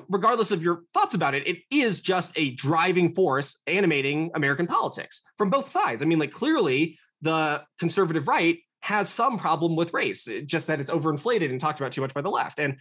regardless of your thoughts about it, it is just a driving force animating American politics from both sides. I mean, like clearly the conservative right has some problem with race, just that it's overinflated and talked about too much by the left. And,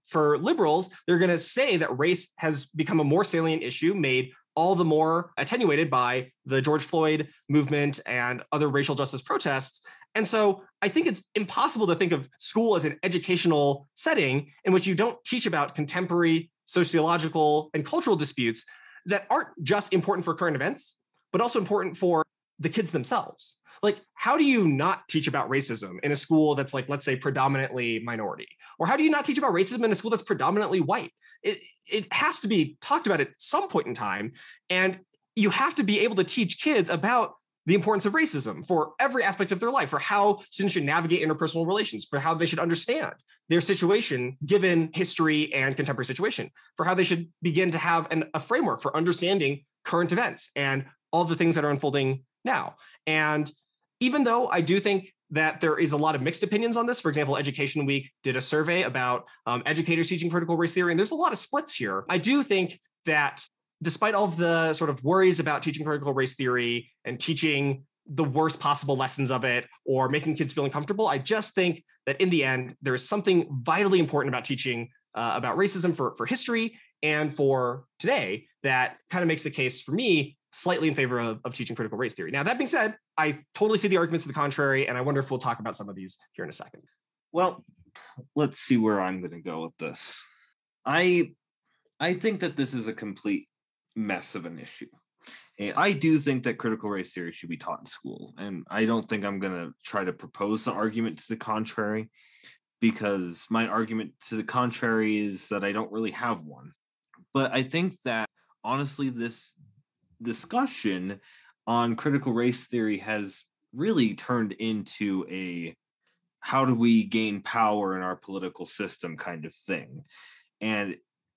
for liberals, they're going to say that race has become a more salient issue, made all the more attenuated by the George Floyd movement and other racial justice protests. And so I think it's impossible to think of school as an educational setting in which you don't teach about contemporary sociological and cultural disputes that aren't just important for current events, but also important for the kids themselves. Like, how do you not teach about racism in a school that's like, let's say, predominantly minority? Or how do you not teach about racism in a school that's predominantly white? It has to be talked about at some point in time. And you have to be able to teach kids about the importance of racism for every aspect of their life, for how students should navigate interpersonal relations, for how they should understand their situation given history and contemporary situation, for how they should begin to have a framework for understanding current events and all the things that are unfolding now. And even though I do think that there is a lot of mixed opinions on this, for example, Education Week did a survey about educators teaching critical race theory, and there's a lot of splits here. I do think that despite all of the sort of worries about teaching critical race theory and teaching the worst possible lessons of it or making kids feel uncomfortable, I just think that in the end, there is something vitally important about teaching about racism for history and for today that kind of makes the case for me slightly in favor of teaching critical race theory. Now, that being said, I totally see the arguments to the contrary, and I wonder if we'll talk about some of these here in a second. Well, let's see where I'm going to go with this. I think that this is a complete mess of an issue. And I do think that critical race theory should be taught in school. And I don't think I'm going to try to propose the argument to the contrary, because my argument to the contrary is that I don't really have one. But I think that honestly, this discussion on critical race theory has really turned into a how do we gain power in our political system kind of thing. And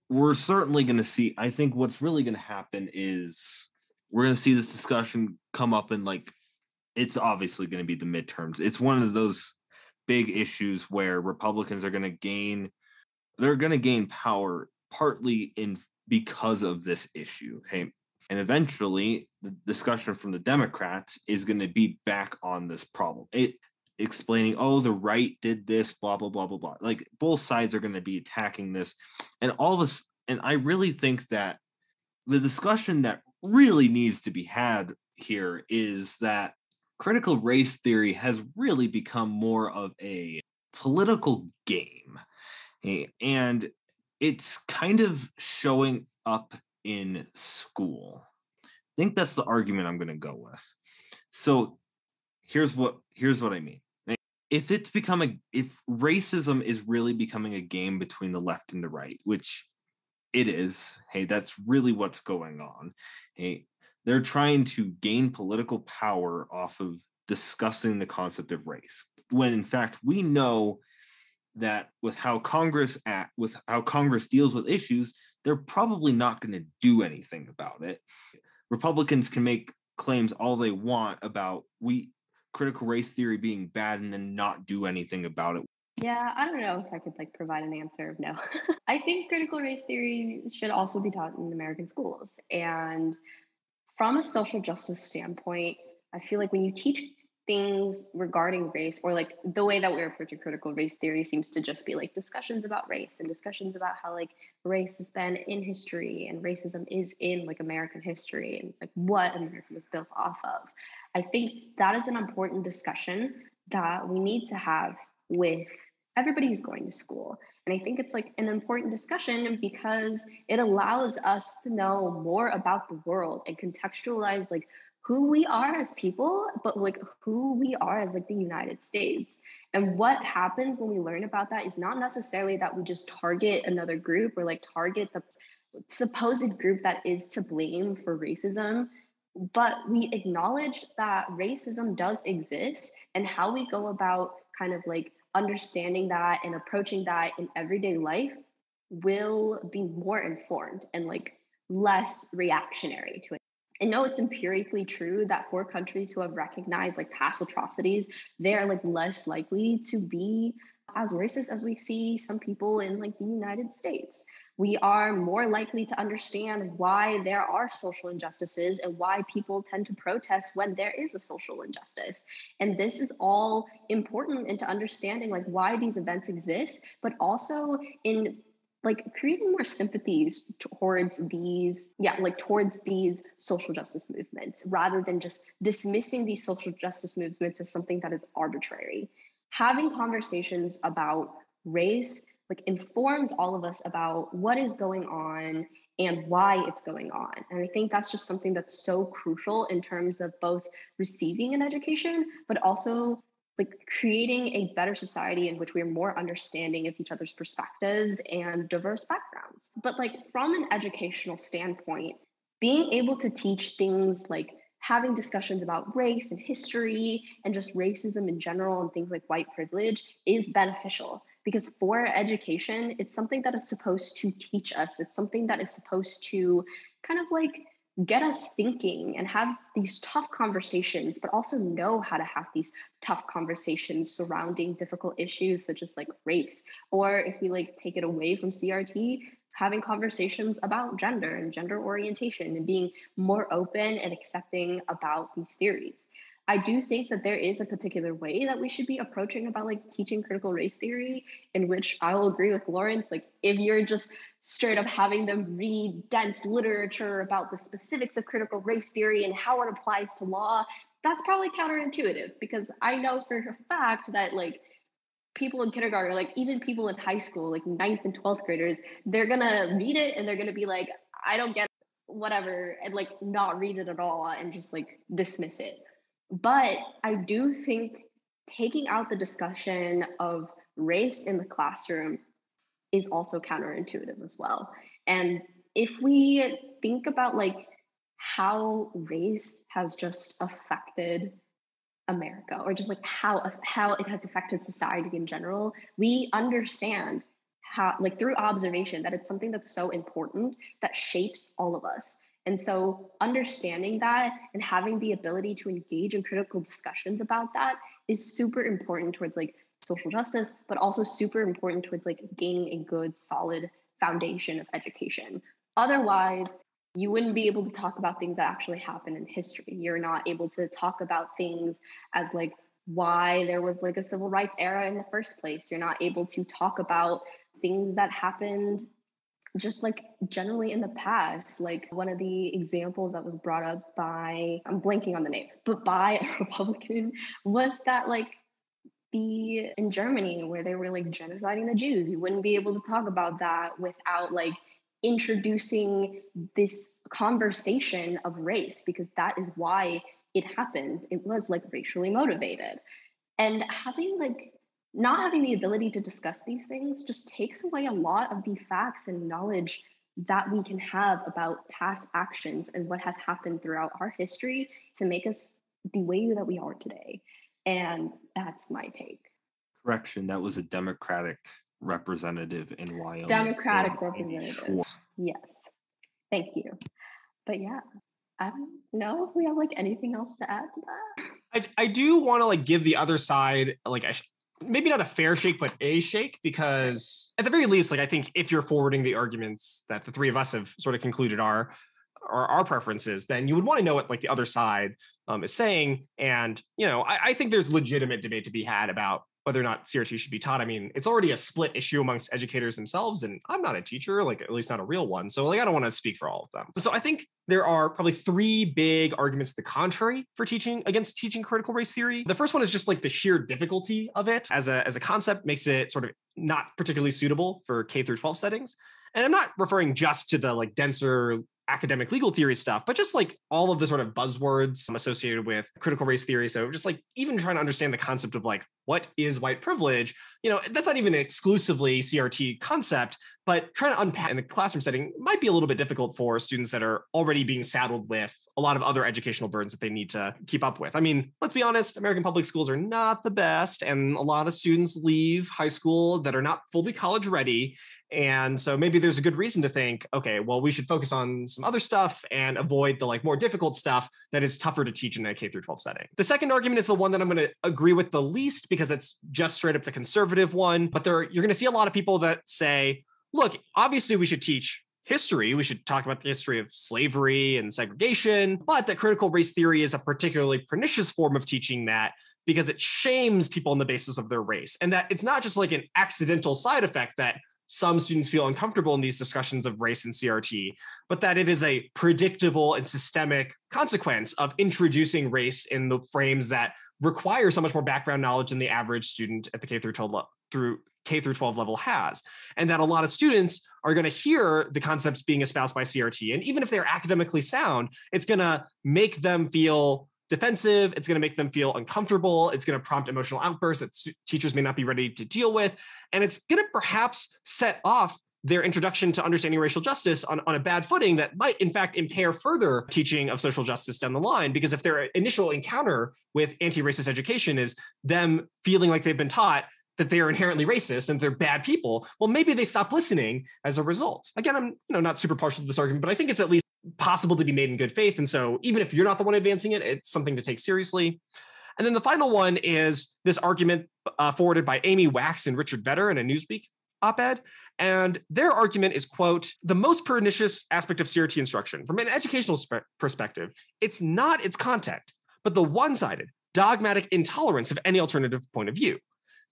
we're certainly going to see, I think what's really going to happen is we're going to see this discussion come up in, like, it's obviously going to be the midterms. It's one of those big issues where Republicans are going to gain, they're going to gain power partly in because of this issue. Okay. And eventually the discussion from the Democrats is going to be back on this problem. Explaining, oh, the right did this, blah, blah, blah, blah, blah. Like, both sides are going to be attacking this and all this. And I really think that the discussion that really needs to be had here is that critical race theory has really become more of a political game. And it's kind of showing up in school. I think that's the argument I'm going to go with. So here's what I mean. If racism is really becoming a game between the left and the right, which it is, hey, that's really what's going on. Hey, they're trying to gain political power off of discussing the concept of race, when in fact we know that with how Congress deals with issues, they're probably not going to do anything about it. Republicans can make claims all they want about critical race theory being bad and then not do anything about it. Yeah, I don't know if I could provide an answer of no. I think critical race theory should also be taught in American schools. And from a social justice standpoint, I feel like when you teach things regarding race, or the way that we're approaching critical race theory seems to just be discussions about race and discussions about how race has been in history and racism is in American history, and it's what America was built off of. I think that is an important discussion that we need to have with everybody who's going to school. And I think it's an important discussion because it allows us to know more about the world and contextualize who we are as people, but who we are as the United States. And what happens when we learn about that is not necessarily that we just target another group or target the supposed group that is to blame for racism, but we acknowledge that racism does exist, and how we go about understanding that and approaching that in everyday life will be more informed and less reactionary to it. I know it's empirically true that for countries who have recognized past atrocities, they're less likely to be as racist as we see some people in the United States. We are more likely to understand why there are social injustices and why people tend to protest when there is a social injustice. And this is all important into understanding why these events exist, but also in creating more sympathies towards these social justice movements, rather than just dismissing these social justice movements as something that is arbitrary. Having conversations about race informs all of us about what is going on and why it's going on. And I think that's just something that's so crucial in terms of both receiving an education, but also creating a better society in which we are more understanding of each other's perspectives and diverse backgrounds. But from an educational standpoint, being able to teach things having discussions about race and history and just racism in general and things like white privilege is beneficial, because for education, it's something that is supposed to teach us. It's something that is supposed to get us thinking and have these tough conversations, but also know how to have these tough conversations surrounding difficult issues such as race. Or if we take it away from CRT, having conversations about gender and gender orientation and being more open and accepting about these theories. I do think that there is a particular way that we should be approaching about teaching critical race theory, in which I will agree with Lawrence. If you're just straight up having them read dense literature about the specifics of critical race theory and how it applies to law, that's probably counterintuitive, because I know for a fact that people in kindergarten, or even people in high school, 9th and 12th graders, they're gonna read it and they're gonna be I don't get it. whatever and like not read it at all and just like dismiss it. But I do think taking out the discussion of race in the classroom is also counterintuitive as well. And if we think about like how race has just affected America, or just like how it has affected society in general, we understand how, like through observation, that it's something that's so important that shapes all of us. And so understanding that and having the ability to engage in critical discussions about that is super important towards like social justice, but also super important towards like gaining a good, solid foundation of education. Otherwise, you wouldn't be able to talk about things that actually happened in history. You're not able to talk about things as like why there was like a civil rights era in the first place. You're not able to talk about things that happened just like generally in the past. Like one of the examples that was brought up by, I'm blanking on the name, but by a Republican, was that like in Germany where they were like genociding the Jews. You wouldn't be able to talk about that without like introducing this conversation of race, because that is why it happened. It was like racially motivated. And having like not having the ability to discuss these things just takes away a lot of the facts and knowledge that we can have about past actions and what has happened throughout our history to make us the way that we are today. And that's my take. Correction, that was a Democratic representative in Wyoming. Democratic representative. Yes. Thank you. But yeah, I don't know if we have like anything else to add to that. I do want to like give the other side like maybe not a fair shake, but a shake, because at the very least, like I think if you're forwarding the arguments that the three of us have sort of concluded are our preferences, then you would want to know what like the other side is saying. And, you know, I think there's legitimate debate to be had about whether or not CRT should be taught. I mean, it's already a split issue amongst educators themselves, and I'm not a teacher, like at least not a real one. So like, I don't want to speak for all of them. So I think there are probably three big arguments to the contrary for against teaching critical race theory. The first one is just like the sheer difficulty of it as a concept makes it sort of not particularly suitable for K through 12 settings. And I'm not referring just to the like denser academic legal theory stuff, but just like all of the sort of buzzwords associated with critical race theory. So just like even trying to understand the concept of like, what is white privilege? You know, that's not even an exclusively CRT concept, but trying to unpack in the classroom setting might be a little bit difficult for students that are already being saddled with a lot of other educational burdens that they need to keep up with. I mean, let's be honest, American public schools are not the best, and a lot of students leave high school that are not fully college ready. And so maybe there's a good reason to think, okay, well, we should focus on some other stuff and avoid the like more difficult stuff that is tougher to teach in a K through 12 setting. The second argument is the one that I'm going to agree with the least, because it's just straight up the conservative one. But you're going to see a lot of people that say, look, obviously we should teach history. We should talk about the history of slavery and segregation, but that critical race theory is a particularly pernicious form of teaching that, because it shames people on the basis of their race. And that it's not just like an accidental side effect that some students feel uncomfortable in these discussions of race and CRT, but that it is a predictable and systemic consequence of introducing race in the frames that require so much more background knowledge than the average student at the K through 12 level has. And that a lot of students are going to hear the concepts being espoused by CRT. And even if they're academically sound, it's going to make them feel defensive. It's going to make them feel uncomfortable. It's going to prompt emotional outbursts that teachers may not be ready to deal with. And it's going to perhaps set off their introduction to understanding racial justice on a bad footing that might, in fact, impair further teaching of social justice down the line. Because if their initial encounter with anti-racist education is them feeling like they've been taught that they are inherently racist and they're bad people, well, maybe they stop listening as a result. Again, I'm not super partial to this argument, but I think it's at least possible to be made in good faith. And so even if you're not the one advancing it, it's something to take seriously. And then the final one is this argument forwarded by Amy Wax and Richard Vedder in a Newsweek op-ed. And their argument is, quote, the most pernicious aspect of CRT instruction from an educational perspective, it's not its content, but the one-sided, dogmatic intolerance of any alternative point of view.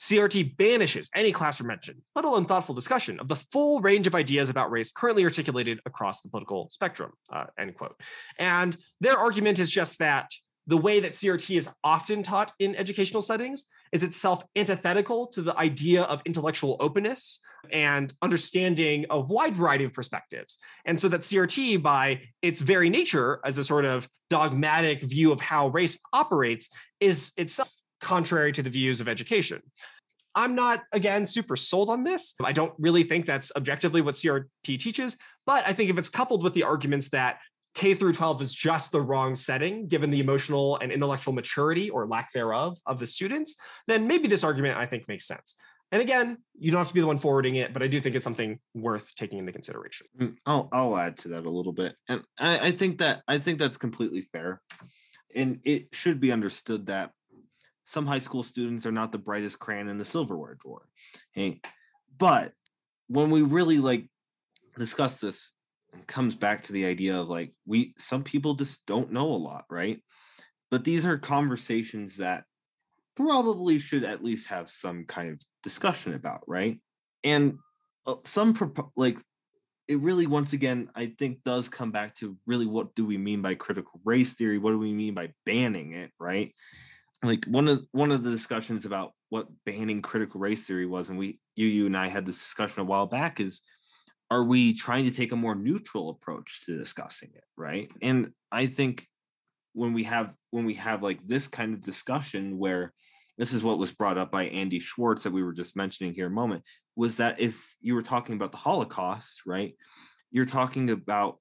CRT banishes any classroom mention, let alone thoughtful discussion of the full range of ideas about race currently articulated across the political spectrum, end quote. And their argument is just that the way that CRT is often taught in educational settings is itself antithetical to the idea of intellectual openness and understanding a wide variety of perspectives. And so that CRT, by its very nature as a sort of dogmatic view of how race operates, is itself contrary to the views of education. I'm not, again, super sold on this. I don't really think that's objectively what CRT teaches, but I think if it's coupled with the arguments that K through 12 is just the wrong setting, given the emotional and intellectual maturity or lack thereof of the students, then maybe this argument, I think, makes sense. And again, you don't have to be the one forwarding it, but I do think it's something worth taking into consideration. I'll add to that a little bit. And I think that's completely fair. And it should be understood that some high school students are not the brightest crayon in the silverware drawer. Hey, but when we really discuss this, it comes back to the idea of some people just don't know a lot, right? But these are conversations that probably should at least have some kind of discussion about, right? And it really, once again, I think does come back to really, what do we mean by critical race theory? What do we mean by banning it, right? Like one of the discussions about what banning critical race theory was, and you and I had this discussion a while back, is, are we trying to take a more neutral approach to discussing it, right? And I think when we have this kind of discussion, where this is what was brought up by Andy Schwartz that we were just mentioning here a moment, was that if you were talking about the Holocaust, right, you're talking about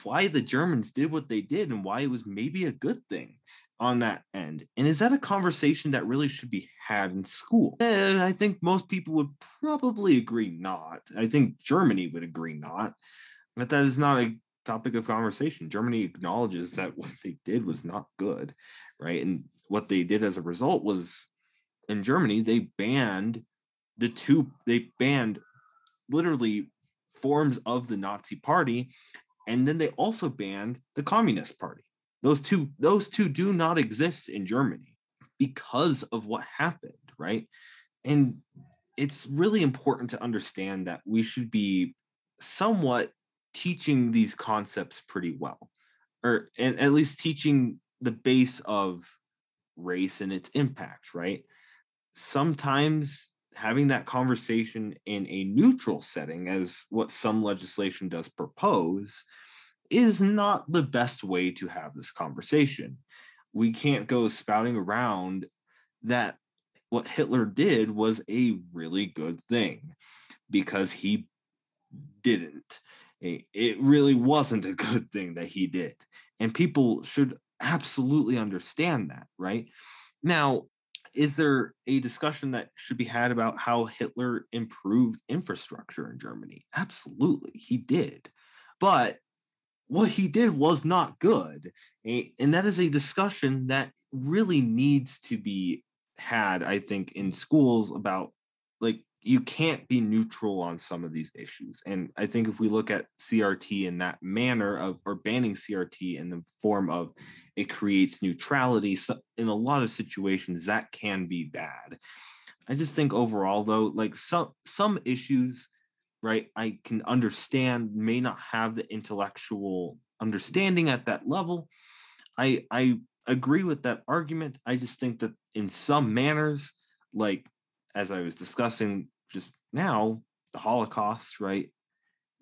why the Germans did what they did and why it was maybe a good thing on that end. And is that a conversation that really should be had in school? I think most people would probably agree not. I think Germany would agree not, but that is not a topic of conversation. Germany acknowledges that what they did was not good, right? And what they did as a result was, in Germany, they banned literally forms of the Nazi party, and then they also banned the Communist Party. Those two do not exist in Germany because of what happened, right? And it's really important to understand that we should be somewhat teaching these concepts pretty well, or at least teaching the base of race and its impact, right? Sometimes having that conversation in a neutral setting, as what some legislation does propose, is not the best way to have this conversation. We can't go spouting around that what Hitler did was a really good thing, because he didn't. It really wasn't a good thing that he did. And people should absolutely understand that, right? Now, is there a discussion that should be had about how Hitler improved infrastructure in Germany? Absolutely, he did. But what he did was not good. And that is a discussion that really needs to be had, I think, in schools about, you can't be neutral on some of these issues. And I think if we look at CRT in that manner or banning CRT in the form of it creates neutrality, in a lot of situations that can be bad. I just think overall, though, some issues, right, I can understand may not have the intellectual understanding at that level. I agree with that argument. I just think that in some manners, as I was discussing just now, the Holocaust, right,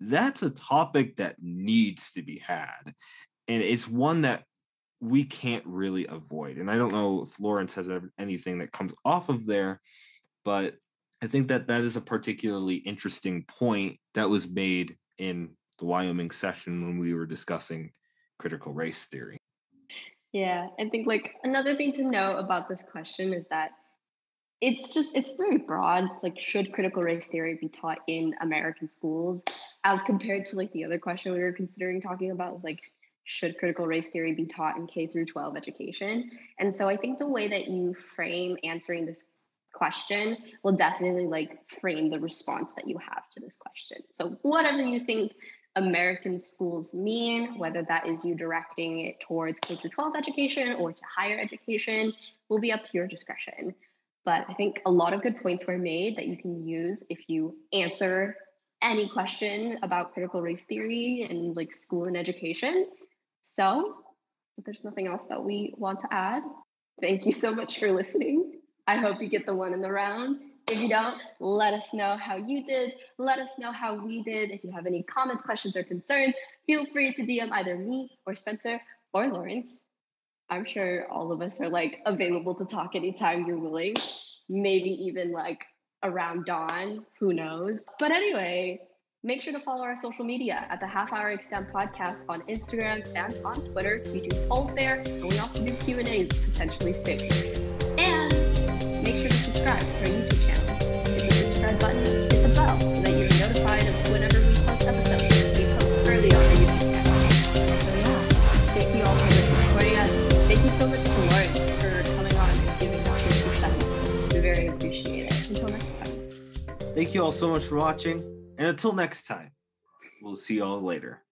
that's a topic that needs to be had. And it's one that we can't really avoid. And I don't know if Lawrence has anything that comes off of there, but I think that is a particularly interesting point that was made in the Wyoming session when we were discussing critical race theory. Yeah, I think another thing to know about this question is that it's very broad. It's should critical race theory be taught in American schools, as compared to the other question we were considering talking about, is should critical race theory be taught in K through 12 education? And so I think the way that you frame answering this question will definitely frame the response that you have to this question. So whatever you think American schools mean, whether that is you directing it towards K through 12 education or to higher education, will be up to your discretion. But I think a lot of good points were made that you can use if you answer any question about critical race theory and school and education. So if there's nothing else that we want to add, thank you so much for listening. I hope you get the one in the round. If you don't, let us know how you did. Let us know how we did. If you have any comments, questions, or concerns, feel free to DM either me or Spencer or Lawrence. I'm sure all of us are like available to talk anytime you're willing. Maybe even like around dawn, who knows? But anyway, make sure to follow our social media at the Half Hour Exam Podcast on Instagram and on Twitter. We do polls there, and we also do Q&As potentially soon. And make sure to subscribe to our YouTube channel. Hit the subscribe button, hit the bell so that you're notified of whenever we post episodes. We post early on our YouTube channel. So yeah, thank you all so much for supporting us. Thank you so much to Lawrence for coming on and giving us your perspective. We very appreciate it. Until next time. Thank you all so much for watching. And until next time, we'll see y'all later.